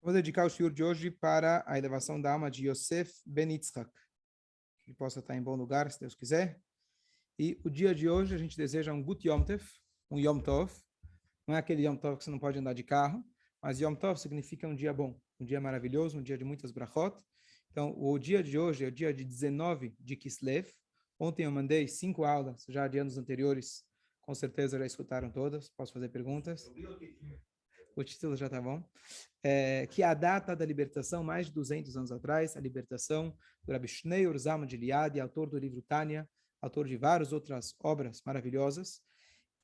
Vou dedicar o shiur de hoje para a elevação da alma de Yosef Ben Yitzhak. Que possa estar em bom lugar, se Deus quiser. E o dia de hoje a gente deseja um Gut Yom Tov, um Yom Tov. Não é aquele Yom Tov que você não pode andar de carro, mas Yom Tov significa um dia bom, um dia maravilhoso, um dia de muitas brachot. Então, o dia de hoje é o dia de 19 de Kislev. Ontem eu mandei 5 aulas, já de anos anteriores. Com certeza já escutaram todas. Posso fazer perguntas? O título já está bom. Que é a data da libertação, mais de 200 anos atrás, a libertação do Rabbi Shneur Zalman de Liadi, autor do livro Tânia, autor de várias outras obras maravilhosas.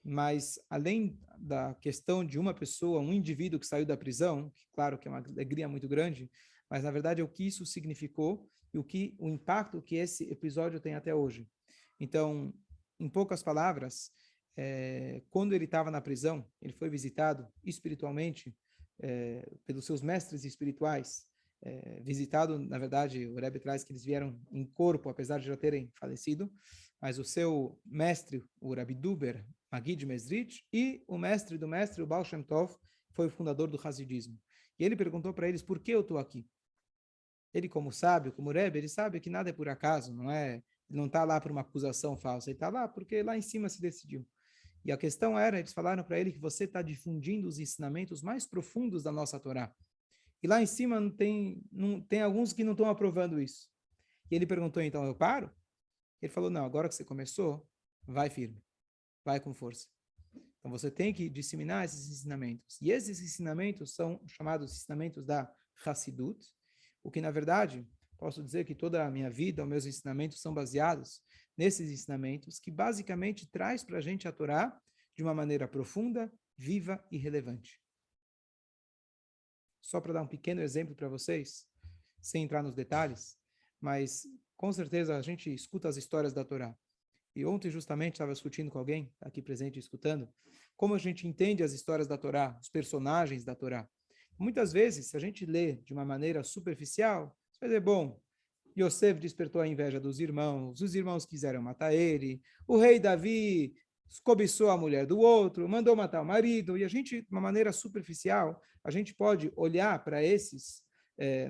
Mas, além da questão de uma pessoa, um indivíduo que saiu da prisão, que claro que é uma alegria muito grande, mas, na verdade, é o que isso significou e o impacto que esse episódio tem até hoje. Então, em poucas palavras, quando ele estava na prisão, ele foi visitado espiritualmente pelos seus mestres espirituais, visitado, na verdade, o Rebbe traz que eles vieram em corpo, apesar de já terem falecido, mas o seu mestre, o Rabbi Duber, Magid Mezrich, e o mestre do mestre, o Baal Shem Tov, foi o fundador do Hasidismo. E ele perguntou para eles, por que eu estou aqui? Ele, como sábio, como Rebbe, ele sabe que nada é por acaso, ele não está lá por uma acusação falsa, ele está lá porque lá em cima se decidiu. E a questão era, eles falaram para ele que você está difundindo os ensinamentos mais profundos da nossa Torá. E lá em cima tem alguns que não estão aprovando isso. E ele perguntou, então, eu paro? Ele falou, não, agora que você começou, vai firme, vai com força. Então você tem que disseminar esses ensinamentos. E esses ensinamentos são chamados ensinamentos da Hassidut, o que, na verdade, posso dizer que toda a minha vida, os meus ensinamentos são baseados nesses ensinamentos que basicamente traz para a gente a Torá de uma maneira profunda, viva e relevante. Só para dar um pequeno exemplo para vocês, sem entrar nos detalhes, mas com certeza a gente escuta as histórias da Torá. E ontem justamente estava discutindo com alguém, aqui presente e escutando, como a gente entende as histórias da Torá, os personagens da Torá. Muitas vezes, se a gente lê de uma maneira superficial, você vai dizer, bom, Yosef despertou a inveja dos irmãos, os irmãos quiseram matar ele, o rei Davi cobiçou a mulher do outro, mandou matar o marido, e a gente, de uma maneira superficial, a gente pode olhar para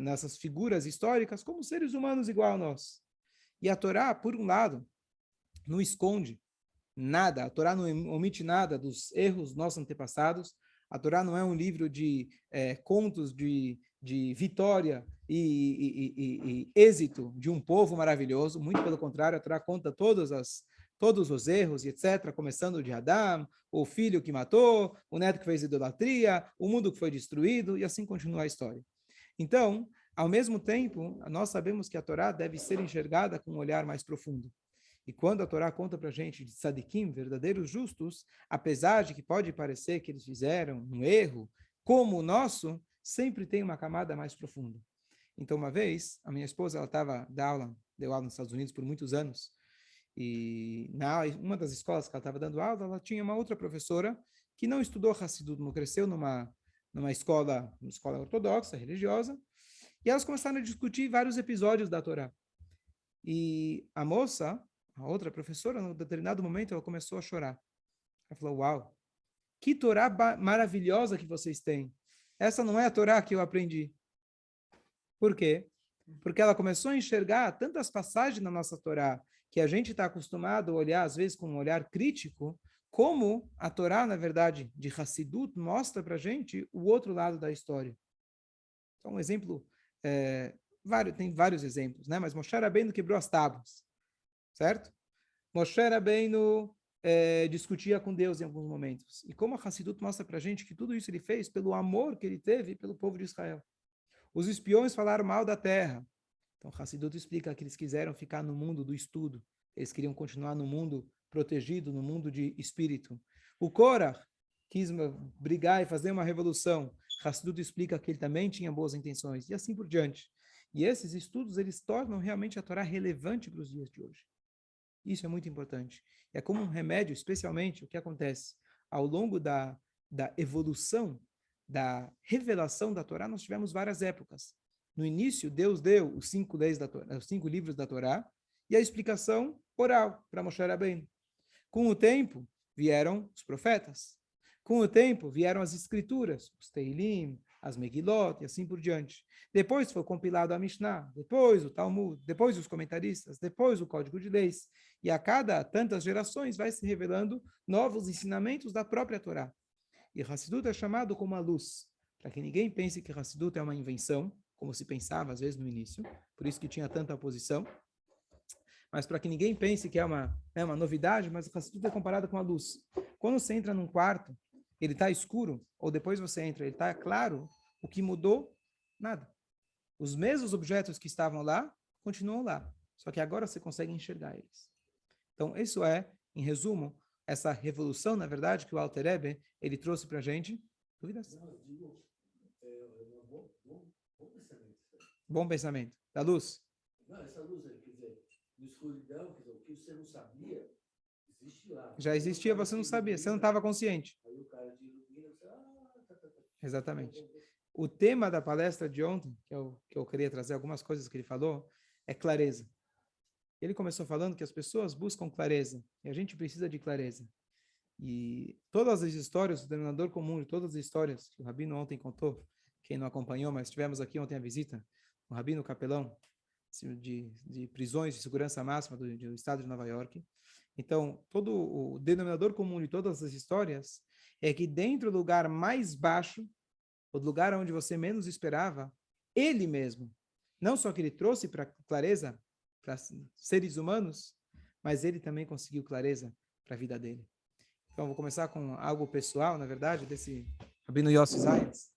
nessas figuras históricas como seres humanos igual a nós. E a Torá, por um lado, não esconde nada, a Torá não omite nada dos erros dos nossos antepassados, a Torá não é um livro de contos de vitória e êxito de um povo maravilhoso, muito pelo contrário, a Torá conta todos os erros, etc., começando de Adão, o filho que matou, o neto que fez idolatria, o mundo que foi destruído, e assim continua a história. Então, ao mesmo tempo, nós sabemos que a Torá deve ser enxergada com um olhar mais profundo. E quando a Torá conta para a gente de tzadikim, verdadeiros justos, apesar de que pode parecer que eles fizeram um erro, como o nosso, sempre tem uma camada mais profunda. Então, uma vez, a minha esposa, ela deu aula nos Estados Unidos por muitos anos, e uma das escolas que ela estava dando aula, ela tinha uma outra professora que não estudou Hassidut, não cresceu numa escola ortodoxa, religiosa, e elas começaram a discutir vários episódios da Torá. E a moça, a outra professora, em determinado momento, ela começou a chorar. Ela falou, uau, que Torá maravilhosa que vocês têm. Essa não é a Torá que eu aprendi. Por quê? Porque ela começou a enxergar tantas passagens na nossa Torá que a gente está acostumado a olhar, às vezes, com um olhar crítico, como a Torá, na verdade, de Hassidut, mostra para a gente o outro lado da história. Então, um exemplo, tem vários exemplos, né? Mas Moshe Rabbeinu quebrou as tábuas, certo? Moshe Rabbeinu discutia com Deus em alguns momentos. E como a Hassidut mostra para a gente que tudo isso ele fez pelo amor que ele teve pelo povo de Israel. Os espiões falaram mal da terra. Então, Hassidut explica que eles quiseram ficar no mundo do estudo. Eles queriam continuar no mundo protegido, no mundo de espírito. O Korah quis brigar e fazer uma revolução. Hassidut explica que ele também tinha boas intenções. E assim por diante. E esses estudos, eles tornam realmente a Torá relevante para os dias de hoje. Isso é muito importante. É como um remédio, especialmente, o que acontece ao longo da evolução, da revelação da Torá, nós tivemos várias épocas. No início, Deus deu os 5 leis da Torá, os 5 livros da Torá e a explicação oral para Moshe Rabbeinu. Com o tempo, vieram os profetas. Com o tempo, vieram as escrituras, os Teilim, as Megilot e assim por diante. Depois foi compilado a Mishnah, depois o Talmud, depois os comentaristas, depois o Código de Leis. E a cada tantas gerações vai se revelando novos ensinamentos da própria Torá. E Hassidut é chamado como a luz, para que ninguém pense que Hassidut é uma invenção, como se pensava às vezes no início, por isso que tinha tanta oposição, mas para que ninguém pense que é uma novidade, mas Hassidut é comparado com a luz. Quando você entra num quarto, ele está escuro, ou depois você entra, ele está claro, o que mudou? Nada. Os mesmos objetos que estavam lá, continuam lá, só que agora você consegue enxergar eles. Então, isso é, em resumo, essa revolução, na verdade, que o Alter Rebbe, ele trouxe para a gente. Dúvidas? Não, eu digo, bom pensamento. Bom pensamento. Da luz? Não, essa luz aí, quer dizer, no escuridão, quer dizer, o que você não sabia, existe lá. Já existia, você não sabia, você não estava consciente. Aí o cara te ilumina, você, Exatamente. O tema da palestra de ontem, que eu queria trazer algumas coisas que ele falou, é clareza. Ele começou falando que as pessoas buscam clareza, e a gente precisa de clareza. E todas as histórias, o denominador comum de todas as histórias que o Rabino ontem contou, quem não acompanhou, mas tivemos aqui ontem a visita, o Rabino Capelão, de prisões de segurança máxima do estado de Nova York. Então, todo o denominador comum de todas as histórias é que dentro do lugar mais baixo, o lugar onde você menos esperava, ele mesmo, não só que ele trouxe para clareza para seres humanos, mas ele também conseguiu clareza para a vida dele. Então, vou começar com algo pessoal, na verdade, desse Rabino Yossi Zayas.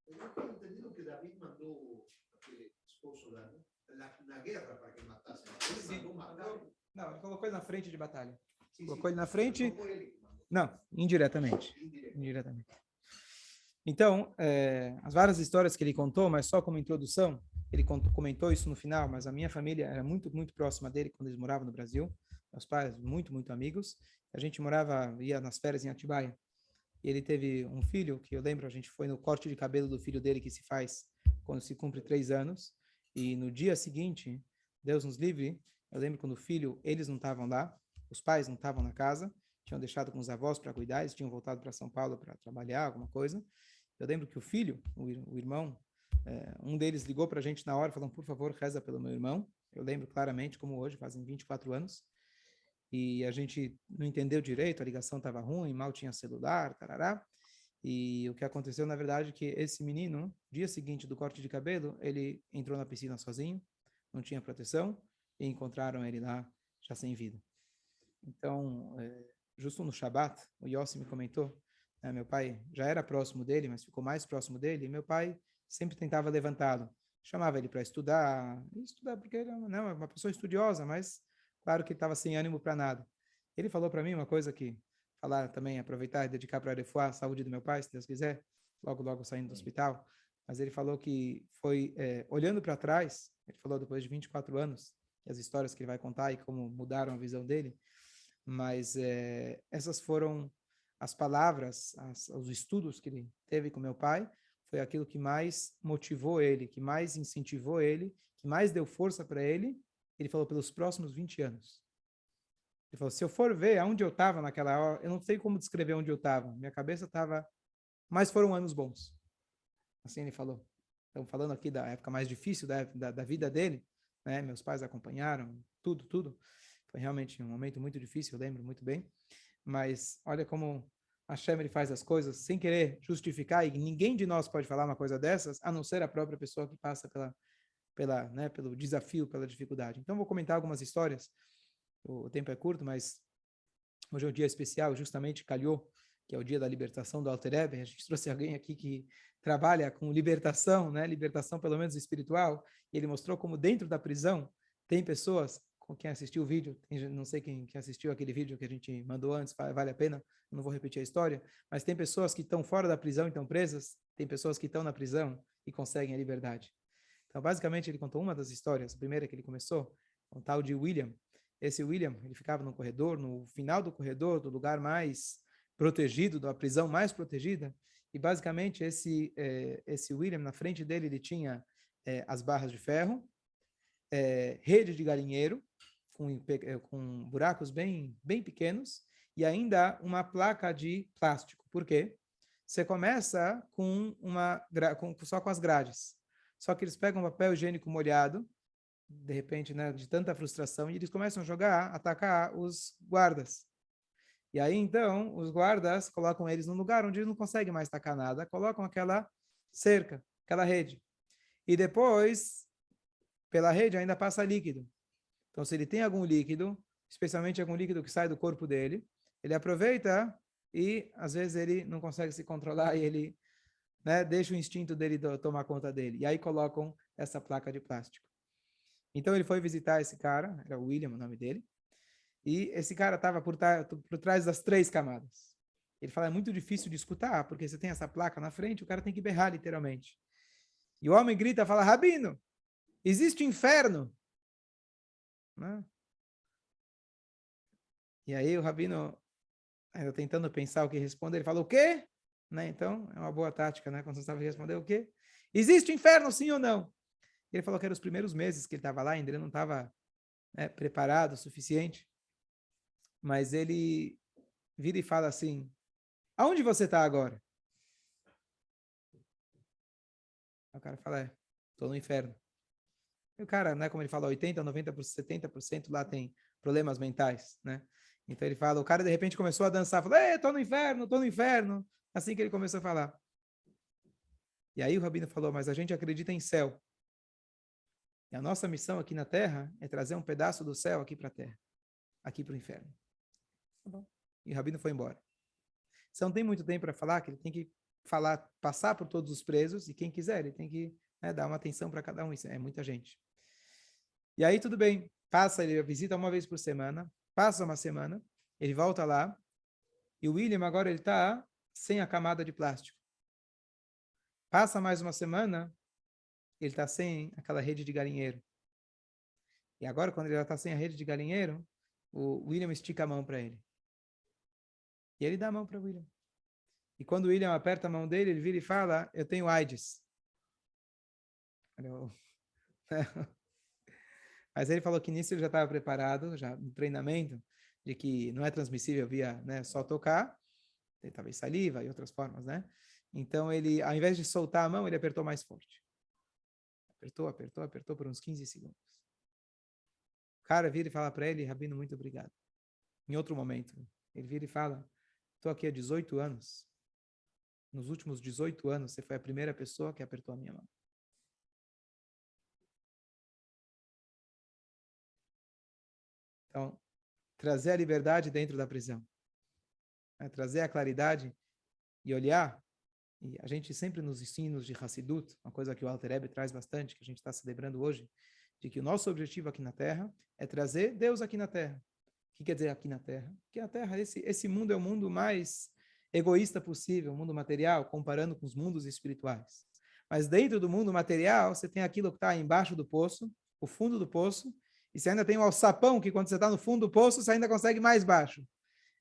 Eu entendi que David mandou aquele esposo lá, na guerra para que matasse. Ele mandou matar. Não, ele colocou ele na frente de batalha. Colocou ele na frente. Não, indiretamente. Indiretamente. Então, as várias histórias que ele contou, mas só como introdução, ele comentou isso no final, mas a minha família era muito, muito próxima dele quando eles moravam no Brasil. Meus pais, muito, muito amigos. A gente ia nas férias em Atibaia. E ele teve um filho, que eu lembro, a gente foi no corte de cabelo do filho dele, que se faz quando se cumpre 3 anos. E no dia seguinte, Deus nos livre, eu lembro quando o filho, eles não estavam lá, os pais não estavam na casa, tinham deixado com os avós para cuidar, eles tinham voltado para São Paulo para trabalhar, alguma coisa. Eu lembro que o filho, o irmão, um deles ligou para a gente na hora, falando, por favor, reza pelo meu irmão. Eu lembro claramente, como hoje, fazem 24 anos. E a gente não entendeu direito, a ligação estava ruim, mal tinha celular, tarará. E o que aconteceu, na verdade, é que esse menino, dia seguinte do corte de cabelo, ele entrou na piscina sozinho, não tinha proteção, e encontraram ele lá, já sem vida. Então, justo no Shabat, o Yossi me comentou, meu pai já era próximo dele, mas ficou mais próximo dele, e meu pai sempre tentava levantá-lo. Chamava ele para estudar porque ele é uma pessoa estudiosa, mas claro que estava sem ânimo para nada. Ele falou para mim uma coisa que, falar também, aproveitar e dedicar para a saúde do meu pai, se Deus quiser, logo, logo saindo do hospital, mas ele falou que foi, olhando para trás, ele falou depois de 24 anos, as histórias que ele vai contar e como mudaram a visão dele, mas essas foram as palavras, os estudos que ele teve com meu pai, foi aquilo que mais motivou ele, que mais incentivou ele, que mais deu força para ele. Ele falou, pelos próximos 20 anos. Ele falou, se eu for ver aonde eu estava naquela hora, eu não sei como descrever onde eu estava. Minha cabeça estava... Mas foram anos bons. Assim ele falou. Estamos falando aqui da época mais difícil da vida dele. Né? Meus pais acompanharam, tudo. Foi realmente um momento muito difícil, eu lembro muito bem. Mas olha como a Hashem ele faz as coisas sem querer justificar, e ninguém de nós pode falar uma coisa dessas, a não ser a própria pessoa que passa pelo desafio, pela dificuldade. Então, vou comentar algumas histórias. O tempo é curto, mas hoje é um dia especial, justamente calhou, que é o dia da libertação do Alter Rebbe. A gente trouxe alguém aqui que trabalha com libertação, né? Libertação pelo menos espiritual, e ele mostrou como dentro da prisão tem pessoas, com quem assistiu o vídeo, não sei quem assistiu aquele vídeo que a gente mandou antes, vale a pena, não vou repetir a história, mas tem pessoas que estão fora da prisão e estão presas, tem pessoas que estão na prisão e conseguem a liberdade. Então, basicamente, ele contou uma das histórias, a primeira que ele começou, um tal de William. Esse William, ele ficava no corredor, no final do corredor, do lugar mais protegido, da prisão mais protegida, e basicamente esse William, na frente dele, ele tinha as barras de ferro, rede de galinheiro, com buracos bem, bem pequenos, e ainda uma placa de plástico. Por quê? você começa só com as grades. Só que eles pegam um papel higiênico molhado, de repente, né, de tanta frustração, e eles começam a atacar os guardas. E aí, então, os guardas colocam eles num lugar onde eles não conseguem mais tacar nada, colocam aquela cerca, aquela rede. E depois, pela rede, ainda passa líquido. Então, se ele tem algum líquido, especialmente algum líquido que sai do corpo dele, ele aproveita e, às vezes, ele não consegue se controlar e ele, né, deixa o instinto dele tomar conta dele. E aí colocam essa placa de plástico. Então, ele foi visitar esse cara, era o William, o nome dele, e esse cara estava por trás das 3 camadas. Ele fala, é muito difícil de escutar, porque você tem essa placa na frente, o cara tem que berrar, literalmente. E o homem grita, fala, Rabino, existe inferno? Né? E aí o Rabino, ainda tentando pensar o que responder, ele fala, o quê? Né? Então, é uma boa tática, né? Quando você sabe responder o quê? Existe inferno, sim ou não? Ele falou que eram os primeiros meses que ele estava lá, ainda ele não estava, né, preparado o suficiente. Mas ele vira e fala assim, aonde você está agora? O cara fala, estou no inferno. E o cara, né, como ele fala, 80%, 90%, 70% lá tem problemas mentais, né? Então ele fala, o cara de repente começou a dançar, falou, estou no inferno, estou no inferno. Assim que ele começou a falar. E aí o Rabino falou, mas a gente acredita em céu. E a nossa missão aqui na Terra é trazer um pedaço do céu aqui para a Terra, aqui para o inferno. Tá bom. E o Rabino foi embora. Você não tem muito tempo para falar, que ele tem que falar, passar por todos os presos, e quem quiser, ele tem que, né, dar uma atenção para cada um, isso é muita gente. E aí tudo bem, passa, ele visita uma vez por semana, passa uma semana, ele volta lá, e o William agora ele está sem a camada de plástico. Passa mais uma semana, ele está sem aquela rede de galinheiro. E agora, quando ele já está sem a rede de galinheiro, o William estica a mão para ele. E ele dá a mão para o William. E quando o William aperta a mão dele, ele vira e fala, eu tenho AIDS. Mas ele falou que nisso ele já estava preparado, já no treinamento, de que não é transmissível via, né, só tocar, tem talvez saliva e outras formas, né? Então ele, ao invés de soltar a mão, ele apertou mais forte. Apertou, apertou, apertou por uns 15 segundos. O cara vira e fala para ele, Rabino, muito obrigado. Em outro momento, ele vira e fala, estou aqui há 18 anos. Nos últimos 18 anos, você foi a primeira pessoa que apertou a minha mão. Então, trazer a liberdade dentro da prisão. Né? Trazer a claridade e olhar. E a gente sempre nos ensinos de Hassidut, uma coisa que o Alter Rebbe traz bastante, que a gente está celebrando hoje, de que o nosso objetivo aqui na Terra é trazer Deus aqui na Terra. O que quer dizer aqui na Terra? Que a Terra, esse mundo é o mundo mais egoísta possível, o mundo material, comparando com os mundos espirituais. Mas dentro do mundo material, você tem aquilo que está embaixo do poço, o fundo do poço, e você ainda tem o alçapão, que quando você está no fundo do poço, você ainda consegue mais baixo.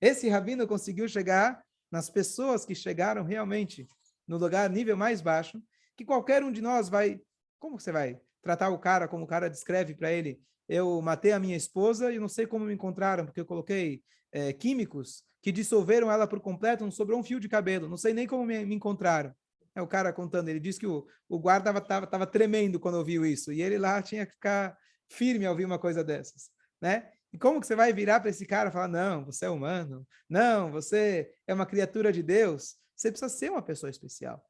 Esse rabino conseguiu chegar nas pessoas que chegaram realmente no lugar, nível mais baixo, que qualquer um de nós vai... Como você vai tratar o cara como o cara descreve para ele? Eu matei a minha esposa e não sei como me encontraram, porque eu coloquei químicos que dissolveram ela por completo, não sobrou um fio de cabelo, não sei nem como me encontraram. É o cara contando, ele disse que o guarda estava tremendo quando ouviu isso, e ele lá tinha que ficar firme ao ouvir uma coisa dessas, né? E como que você vai virar para esse cara e falar, não, você é humano, não, você é uma criatura de Deus? Você precisa ser uma pessoa especial.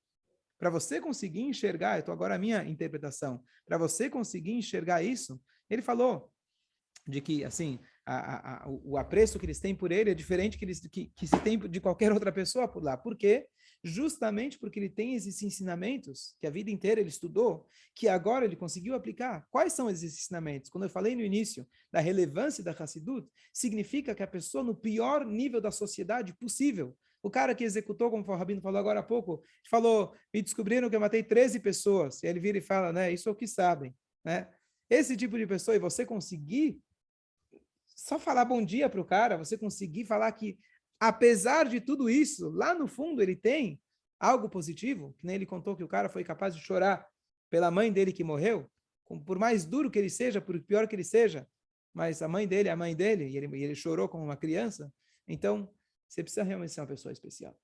Para você conseguir enxergar, estou agora a minha interpretação, para você conseguir enxergar isso, ele falou de que, assim, o apreço que eles têm por ele é diferente que se tem de qualquer outra pessoa por lá. Por quê? Justamente porque ele tem esses ensinamentos que a vida inteira ele estudou, que agora ele conseguiu aplicar. Quais são esses ensinamentos? Quando eu falei no início da relevância da Hassidut, significa que a pessoa no pior nível da sociedade possível, o cara que executou, como o Rabino falou agora há pouco, falou, me descobriram que eu matei 13 pessoas. E ele vira e fala, né, isso é o que sabem, né? Esse tipo de pessoa, e você conseguir só falar bom dia para o cara, você conseguir falar que, apesar de tudo isso, lá no fundo ele tem algo positivo, que nem ele contou que o cara foi capaz de chorar pela mãe dele que morreu, por mais duro que ele seja, por pior que ele seja, mas a mãe dele é a mãe dele, e ele chorou como uma criança. Então, você precisa realmente ser uma pessoa especial.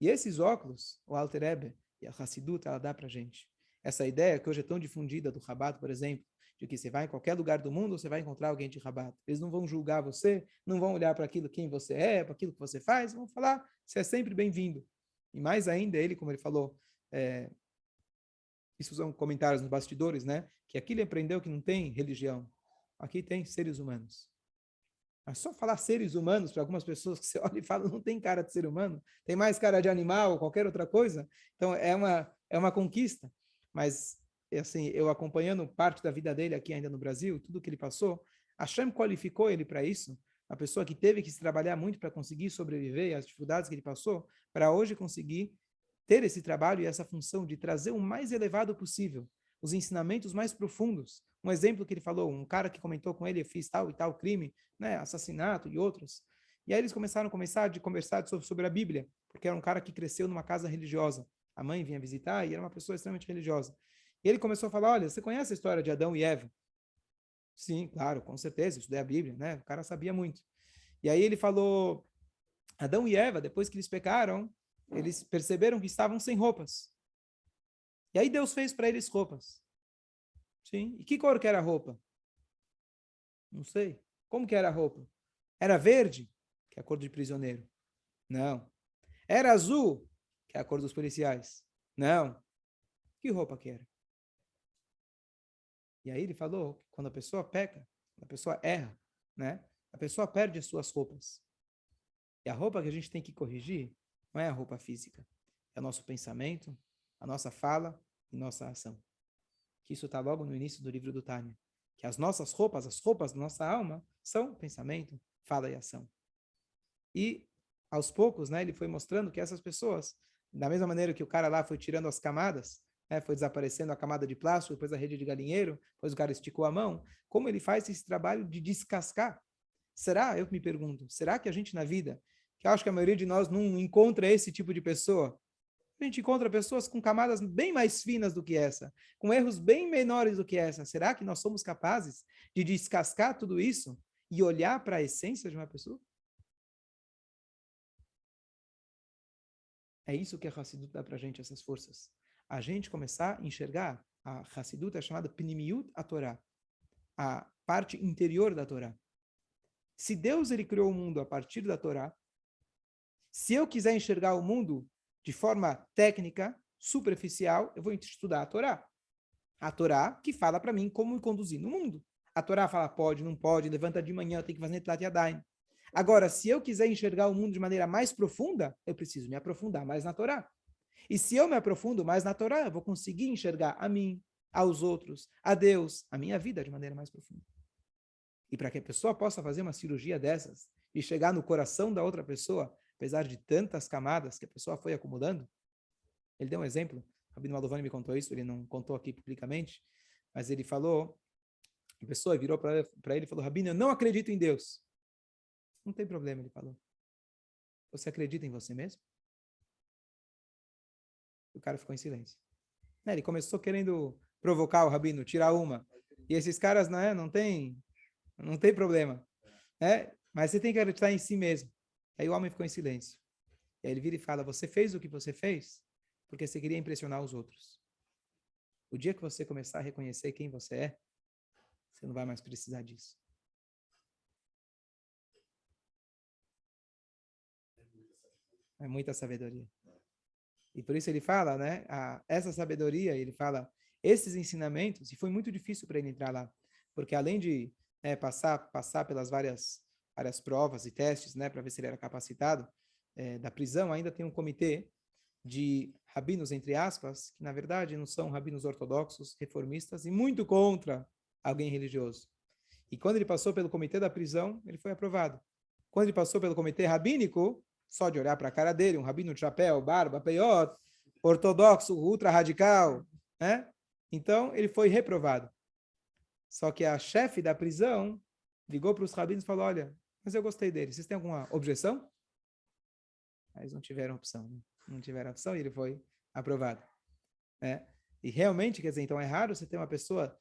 E esses óculos, o Alter Rebbe e a Hassidut, ela dá para a gente. Essa ideia que hoje é tão difundida do Rabat, por exemplo, de que você vai em qualquer lugar do mundo, você vai encontrar alguém de Rabat. Eles não vão julgar você, não vão olhar para aquilo quem você é, para aquilo que você faz, vão falar, você é sempre bem-vindo. E mais ainda, ele, como ele falou, isso são comentários nos bastidores, né? Que aqui ele aprendeu que não tem religião. Aqui tem seres humanos. Mas só falar seres humanos para algumas pessoas que você olha e fala, não tem cara de ser humano, tem mais cara de animal ou qualquer outra coisa. Então é uma conquista. Mas assim, eu acompanhando parte da vida dele aqui ainda no Brasil, tudo que ele passou, a Hashem qualificou ele para isso. A pessoa que teve que se trabalhar muito para conseguir sobreviver às dificuldades que ele passou, para hoje conseguir ter esse trabalho e essa função de trazer o mais elevado possível, os ensinamentos mais profundos. Um exemplo que ele falou, um cara que comentou com ele, eu fiz tal e tal crime, né, assassinato e outros. E aí eles começaram a conversar sobre a Bíblia, porque era um cara que cresceu numa casa religiosa. A mãe vinha visitar e era uma pessoa extremamente religiosa. E ele começou a falar, olha, você conhece a história de Adão e Eva? Sim, claro, com certeza, eu estudei a Bíblia, né? O cara sabia muito. E aí ele falou, Adão e Eva, depois que eles pecaram, eles perceberam que estavam sem roupas. E aí Deus fez para eles roupas. Sim. E que cor que era a roupa? Não sei. Como que era a roupa? Era verde, que é a cor de prisioneiro. Não. Era azul, que é a cor dos policiais. Não. Que roupa que era? E aí ele falou que quando a pessoa peca, quando a pessoa erra, né? A pessoa perde as suas roupas. E a roupa que a gente tem que corrigir não é a roupa física. É o nosso pensamento, a nossa fala e nossa ação. Que isso está logo no início do livro do Tânia. Que as nossas roupas, as roupas da nossa alma, são pensamento, fala e ação. E, aos poucos, né, ele foi mostrando que essas pessoas, da mesma maneira que o cara lá foi tirando as camadas, né, foi desaparecendo a camada de plástico, depois a rede de galinheiro, depois o cara esticou a mão, como ele faz esse trabalho de descascar? Será, eu me pergunto, será que a gente na vida, que eu acho que a maioria de nós não encontra esse tipo de pessoa, a gente encontra pessoas com camadas bem mais finas do que essa, com erros bem menores do que essa. Será que nós somos capazes de descascar tudo isso e olhar para a essência de uma pessoa? É isso que a Hassidut dá para a gente, essas forças. A gente começar a enxergar, a Hassidut é chamada Pnimiut a Torá, a parte interior da Torá. Se Deus ele criou o mundo a partir da Torá, se eu quiser enxergar o mundo de forma técnica, superficial, eu vou estudar a Torá. A Torá que fala para mim como me conduzir no mundo. A Torá fala pode, não pode, levanta de manhã, tem que fazer Netilat Yadayim. Agora, se eu quiser enxergar o mundo de maneira mais profunda, eu preciso me aprofundar mais na Torá. E se eu me aprofundo mais na Torá, eu vou conseguir enxergar a mim, aos outros, a Deus, a minha vida de maneira mais profunda. E para que a pessoa possa fazer uma cirurgia dessas e chegar no coração da outra pessoa, apesar de tantas camadas que a pessoa foi acumulando, ele deu um exemplo, o Rabino Malovani me contou isso, ele não contou aqui publicamente, mas ele falou, a pessoa virou para ele e falou, Rabino, eu não acredito em Deus. Não tem problema, ele falou. Você acredita em você mesmo? O cara ficou em silêncio. Ele começou querendo provocar o Rabino, tirar uma. E esses caras, né, não tem problema. Né? Mas você tem que acreditar em si mesmo. Aí o homem ficou em silêncio. E aí ele vira e fala, você fez o que você fez porque você queria impressionar os outros. O dia que você começar a reconhecer quem você é, você não vai mais precisar disso. É muita sabedoria. E por isso ele fala, né? Essa sabedoria, ele fala, esses ensinamentos, e foi muito difícil para ele entrar lá, porque além de passar pelas várias provas e testes, né, para ver se ele era capacitado, da prisão, ainda tem um comitê de rabinos, entre aspas, que na verdade não são rabinos ortodoxos, reformistas, e muito contra alguém religioso. E quando ele passou pelo comitê da prisão, ele foi aprovado. Quando ele passou pelo comitê rabínico, só de olhar para a cara dele, um rabino de chapéu, barba, peiot, ortodoxo, ultra radical, né? Então, ele foi reprovado. Só que a chefe da prisão ligou para os rabinos e falou, olha, mas eu gostei dele, vocês têm alguma objeção? Mas não tiveram opção, né? Não tiveram opção e ele foi aprovado. Né? E realmente, quer dizer, então é raro você ter uma pessoa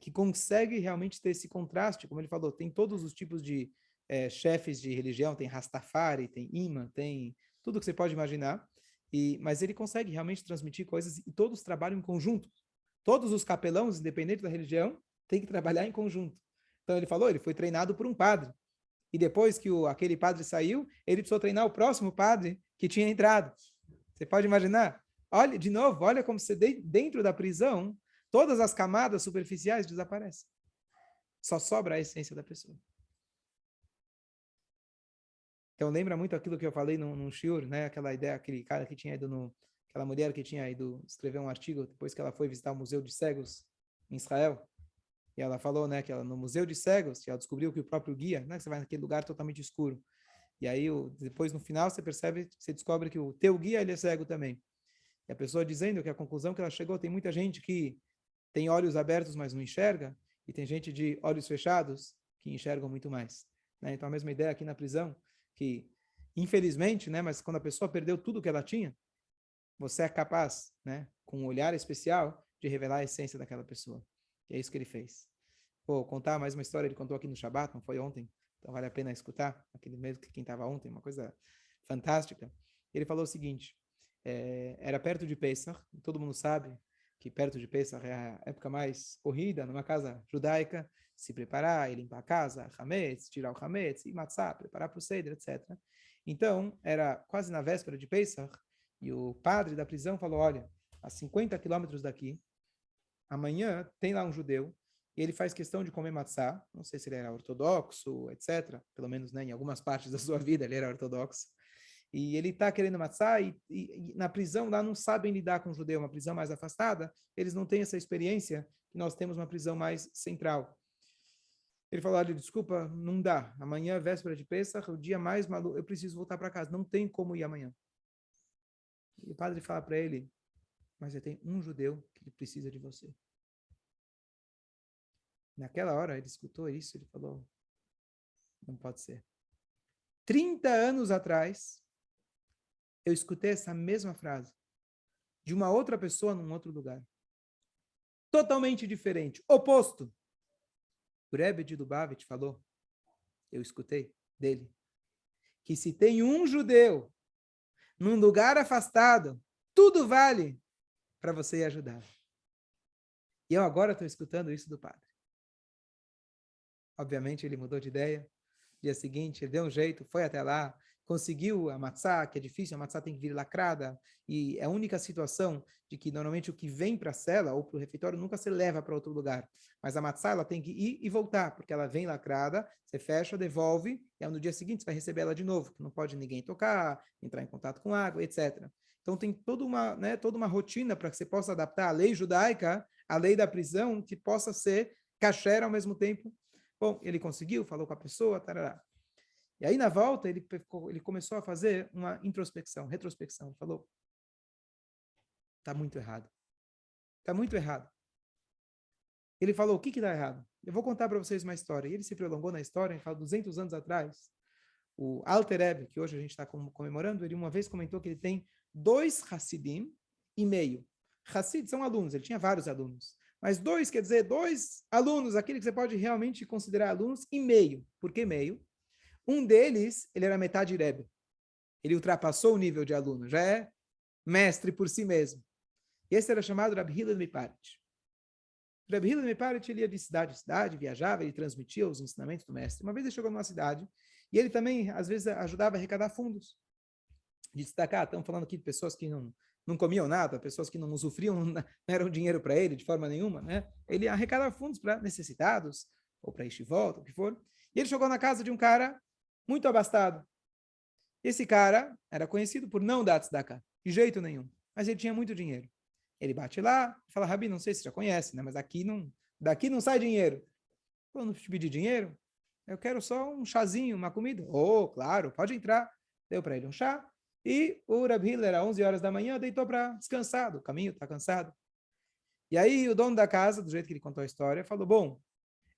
que consegue realmente ter esse contraste, como ele falou, tem todos os tipos de chefes de religião, tem Rastafari, tem Imã, tem tudo que você pode imaginar. Mas ele consegue realmente transmitir coisas e todos trabalham em conjunto. Todos os capelãos, independente da religião, têm que trabalhar em conjunto. Então ele falou, ele foi treinado por um padre. E depois que aquele padre saiu, ele precisou treinar o próximo padre que tinha entrado. Você pode imaginar? Olha, de novo, olha como você dentro da prisão, todas as camadas superficiais desaparecem. Só sobra a essência da pessoa. Então lembra muito aquilo que eu falei num shiur, né? Aquela ideia, aquele cara que tinha ido aquela mulher que tinha ido escrever um artigo depois que ela foi visitar o Museu de Cegos em Israel. E ela falou, né, que ela no Museu de Cegos, ela descobriu que o próprio guia, né, você vai naquele lugar totalmente escuro. E aí depois no final você percebe, você descobre que o teu guia ele é cego também. E a pessoa dizendo que a conclusão que ela chegou, tem muita gente que tem olhos abertos, mas não enxerga, e tem gente de olhos fechados que enxergam muito mais. Né? Então a mesma ideia aqui na prisão, que infelizmente, né, mas quando a pessoa perdeu tudo que ela tinha, você é capaz, né, com um olhar especial, de revelar a essência daquela pessoa. E é isso que ele fez. Pô, contar mais uma história, ele contou aqui no Shabat, não foi ontem, então vale a pena escutar, aquele mesmo que quem estava ontem, uma coisa fantástica. Ele falou o seguinte, era perto de Pesach, todo mundo sabe que perto de Pesach é a época mais corrida, numa casa judaica, se preparar e limpar a casa, hametz, tirar o hametz, e matzah, preparar para o seder, etc. Então, era quase na véspera de Pesach, e o padre da prisão falou, olha, a 50 quilômetros daqui, amanhã tem lá um judeu, e ele faz questão de comer matzá, não sei se ele era ortodoxo, etc., pelo menos, né, em algumas partes da sua vida ele era ortodoxo, e ele está querendo matzá, e na prisão lá não sabem lidar com o judeu, uma prisão mais afastada, eles não têm essa experiência, que nós temos uma prisão mais central. Ele falou, olha, desculpa, não dá, amanhã, véspera de Pesach, o dia mais maluco, eu preciso voltar para casa, não tem como ir amanhã. E o padre fala para ele, mas você tem um judeu que precisa de você. Naquela hora, ele escutou isso, ele falou, não pode ser. 30 anos atrás, eu escutei essa mesma frase de uma outra pessoa num outro lugar. Totalmente diferente, oposto. O Rebbe de Lubavitch falou, eu escutei dele, que se tem um judeu num lugar afastado, tudo vale para você ajudar. E eu agora estou escutando isso do padre. Obviamente ele mudou de ideia. Dia seguinte, ele deu um jeito, foi até lá, conseguiu a matzá, que é difícil, a matzá tem que vir lacrada, e é a única situação de que normalmente o que vem para a cela ou para o refeitório nunca se leva para outro lugar. Mas a matzá ela tem que ir e voltar, porque ela vem lacrada, você fecha, devolve, e aí no dia seguinte você vai receber ela de novo, que não pode ninguém tocar, entrar em contato com água, etc. Então tem toda uma rotina para que você possa adaptar a lei judaica, a lei da prisão, que possa ser kasher ao mesmo tempo. Bom, ele conseguiu, falou com a pessoa, tarará. E aí, na volta, ele começou a fazer uma introspecção, retrospecção. Ele falou, está muito errado. Está muito errado. Ele falou, o que dá errado? Eu vou contar para vocês uma história. E ele se prolongou na história, ele fala, 200 anos atrás, o Alter Rebbe, que hoje a gente está comemorando, ele uma vez comentou que ele tem 2 Hassidim e meio. Hassid são alunos, ele tinha vários alunos. Mas 2 quer dizer 2 alunos, aquele que você pode realmente considerar alunos, e meio. Por que meio? Um deles, ele era metade Rebbe. Ele ultrapassou o nível de aluno, já é mestre por si mesmo. E esse era chamado Rabbi Hillel Miparit. Rabbi Hillel Miparit, ele ia de cidade em cidade, viajava, ele transmitia os ensinamentos do mestre. Uma vez ele chegou numa cidade, e ele também, às vezes, ajudava a arrecadar fundos. De destacar, estamos falando aqui de pessoas que não comiam nada, pessoas que não usufriam, não eram dinheiro para ele de forma nenhuma, né? Ele arrecadava fundos para necessitados, ou para volta, o que for. E ele chegou na casa de um cara muito abastado. Esse cara era conhecido por não dar tzedakah, de jeito nenhum, mas ele tinha muito dinheiro. Ele bate lá e fala, Rabi, não sei se você já conhece, né? Mas daqui não sai dinheiro. Eu não te pedi dinheiro, eu quero só um chazinho, uma comida. Oh, claro, pode entrar. Deu para ele um chá. E o Rabi Hillel, às 11 horas da manhã, deitou para descansar do caminho, está cansado. E aí o dono da casa, do jeito que ele contou a história, falou, bom,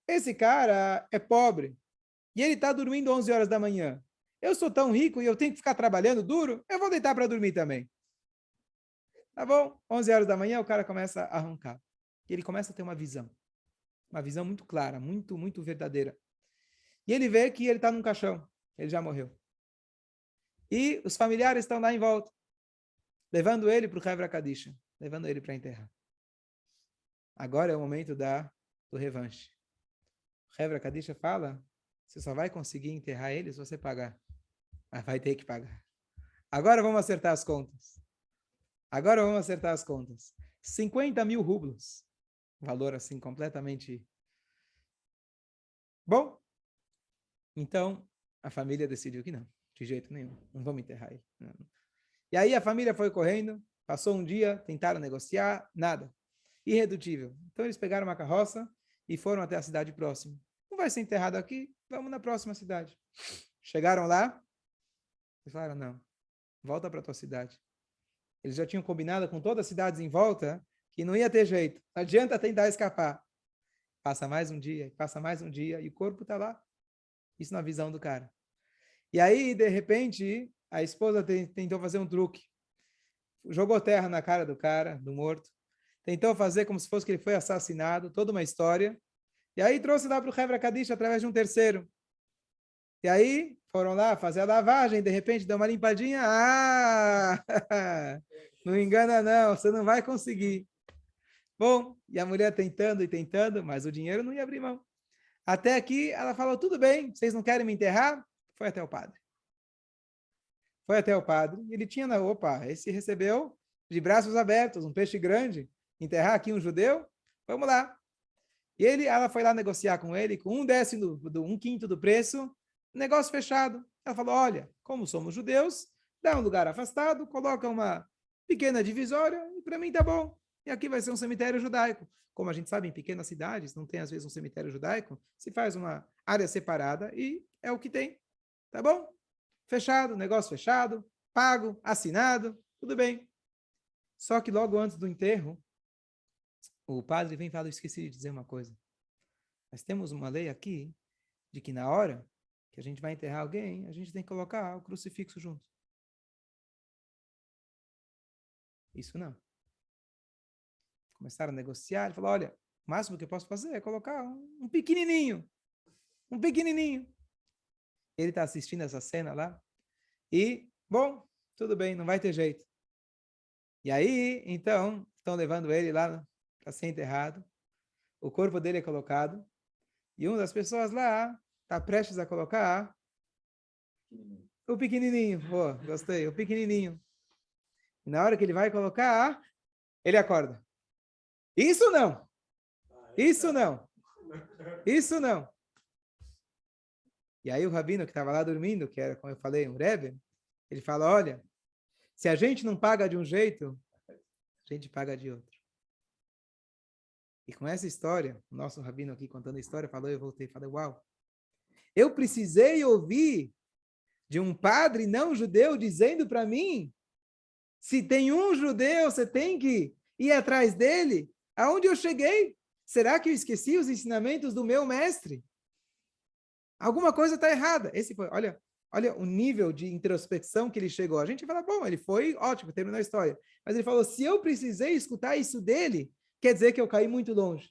esse cara é pobre e ele está dormindo 11 horas da manhã. Eu sou tão rico e eu tenho que ficar trabalhando duro, eu vou deitar para dormir também. Tá bom? 11 horas da manhã o cara começa a roncar. E ele começa a ter uma visão muito clara, muito, muito verdadeira. E ele vê que ele está num caixão, ele já morreu. E os familiares estão lá em volta, levando ele para o Hevra Kadisha, levando ele para enterrar. Agora é o momento do revanche. O Hevra Kadisha fala, você só vai conseguir enterrar ele se você pagar. Mas vai ter que pagar. Agora vamos acertar as contas. 50 mil rublos. Valor assim completamente... Bom, então a família decidiu que não, de jeito nenhum. Não vamos enterrar ele. Não. E aí a família foi correndo, passou um dia, tentaram negociar, nada. Irredutível. Então eles pegaram uma carroça e foram até a cidade próxima. Não vai ser enterrado aqui, vamos na próxima cidade. Chegaram lá e falaram, não, volta para a tua cidade. Eles já tinham combinado com todas as cidades em volta que não ia ter jeito. Não adianta tentar escapar. Passa mais um dia, e o corpo está lá. Isso na visão do cara. E aí, de repente, a esposa tentou fazer um truque. Jogou terra na cara do cara, do morto. Tentou fazer como se fosse que ele foi assassinado, toda uma história. E aí trouxe lá para o Hevra Kadisha através de um terceiro. E aí foram lá fazer a lavagem, de repente deu uma limpadinha. Ah! Não engana não, você não vai conseguir. Bom, e a mulher tentando e tentando, mas o dinheiro não ia abrir mão. Até aqui ela falou, tudo bem, vocês não querem me enterrar? Foi até o padre. Ele tinha esse recebeu de braços abertos, um peixe grande, enterrar aqui um judeu? Vamos lá. E ela foi lá negociar com ele, com 1/10, 1/5 do preço, negócio fechado. Ela falou, olha, como somos judeus, dá um lugar afastado, coloca uma pequena divisória, e para mim tá bom. E aqui vai ser um cemitério judaico. Como a gente sabe, em pequenas cidades, não tem às vezes um cemitério judaico, se faz uma área separada e é o que tem. Tá bom? Fechado, negócio fechado, pago, assinado, tudo bem. Só que logo antes do enterro, o padre vem e fala, eu esqueci de dizer uma coisa. Nós temos uma lei aqui de que na hora que a gente vai enterrar alguém, a gente tem que colocar o crucifixo junto. Isso não. Começaram a negociar, ele falou, olha, o máximo que eu posso fazer é colocar um pequenininho. Um pequenininho. Ele está assistindo essa cena lá e, bom, tudo bem, não vai ter jeito. E aí, então, estão levando ele lá para ser enterrado. O corpo dele é colocado e uma das pessoas lá está prestes a colocar o pequenininho. Oh, gostei, o pequenininho. E na hora que ele vai colocar, ele acorda. Isso não! Isso não! Isso não! E aí o rabino que estava lá dormindo, que era, como eu falei, um Rebbe, ele fala, olha, se a gente não paga de um jeito, a gente paga de outro. E com essa história, o nosso rabino aqui contando a história, falou, eu voltei e falei, uau, eu precisei ouvir de um padre não judeu dizendo para mim, se tem um judeu, você tem que ir atrás dele. Aonde eu cheguei? Será que eu esqueci os ensinamentos do meu mestre? Alguma coisa está errada. Esse foi, olha o nível de introspecção que ele chegou. A gente fala, bom, ele foi ótimo, terminou a história. Mas ele falou, se eu precisei escutar isso dele, quer dizer que eu caí muito longe.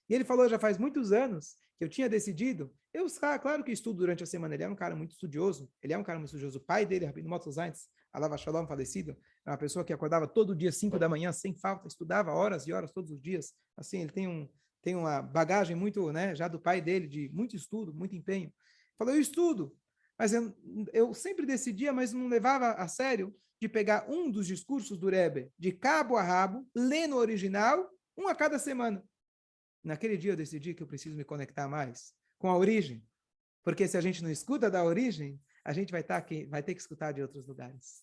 E ele falou, já faz muitos anos que eu tinha decidido, claro que estudo durante a semana, ele era um cara muito estudioso, o pai dele, Rabino Motz Zaitz, Alav Shalom, falecido, era uma pessoa que acordava todo dia, 5 da manhã, sem falta, estudava horas e horas todos os dias, assim, ele tem uma bagagem muito, né, já do pai dele, de muito estudo, muito empenho. Falou, eu estudo, mas eu sempre decidia, mas não levava a sério, de pegar um dos discursos do Rebbe, de cabo a rabo, ler no original, um a cada semana. Naquele dia eu decidi que eu preciso me conectar mais com a origem, porque se a gente não escuta da origem, a gente vai ter que escutar de outros lugares.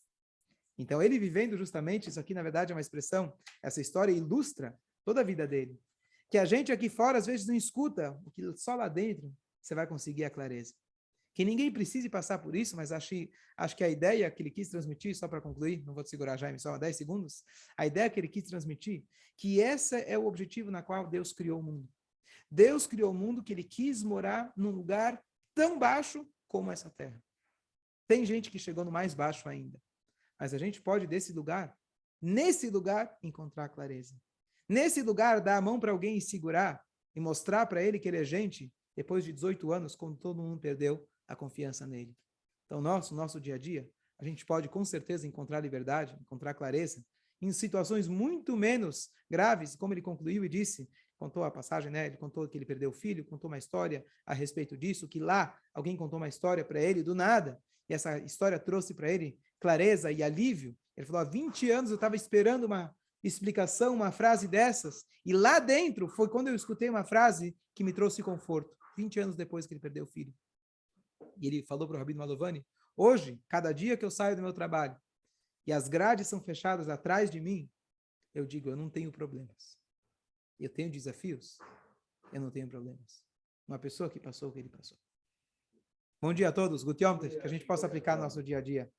Então ele vivendo justamente, isso aqui na verdade é uma expressão, essa história ilustra toda a vida dele, que a gente aqui fora às vezes não escuta, o que só lá dentro você vai conseguir a clareza. Que ninguém precise passar por isso, mas acho que a ideia que ele quis transmitir, só para concluir, não vou te segurar, Jaime, só 10 segundos, a ideia que ele quis transmitir, que esse é o objetivo na qual Deus criou o mundo. Deus criou o mundo que ele quis morar num lugar tão baixo como essa terra. Tem gente que chegou no mais baixo ainda, mas a gente pode nesse lugar, encontrar clareza. Nesse lugar, dar a mão para alguém e segurar, e mostrar para ele que ele é gente, depois de 18 anos, quando todo mundo perdeu a confiança nele. Então, nosso dia a dia, a gente pode com certeza encontrar liberdade, encontrar clareza, em situações muito menos graves, como ele concluiu e disse, contou a passagem, né? Ele contou que ele perdeu o filho, contou uma história a respeito disso, que lá alguém contou uma história para ele do nada, e essa história trouxe para ele clareza e alívio. Ele falou, há 20 anos eu estava esperando uma explicação, uma frase dessas, e lá dentro foi quando eu escutei uma frase que me trouxe conforto, 20 anos depois que ele perdeu o filho. E ele falou para o Rabino Malovani, hoje, cada dia que eu saio do meu trabalho, e as grades são fechadas atrás de mim, eu digo, eu não tenho problemas. Eu tenho desafios, eu não tenho problemas. Uma pessoa que passou o que ele passou. Bom dia a todos, Gut Yom Tov, que a gente possa aplicar no nosso dia a dia.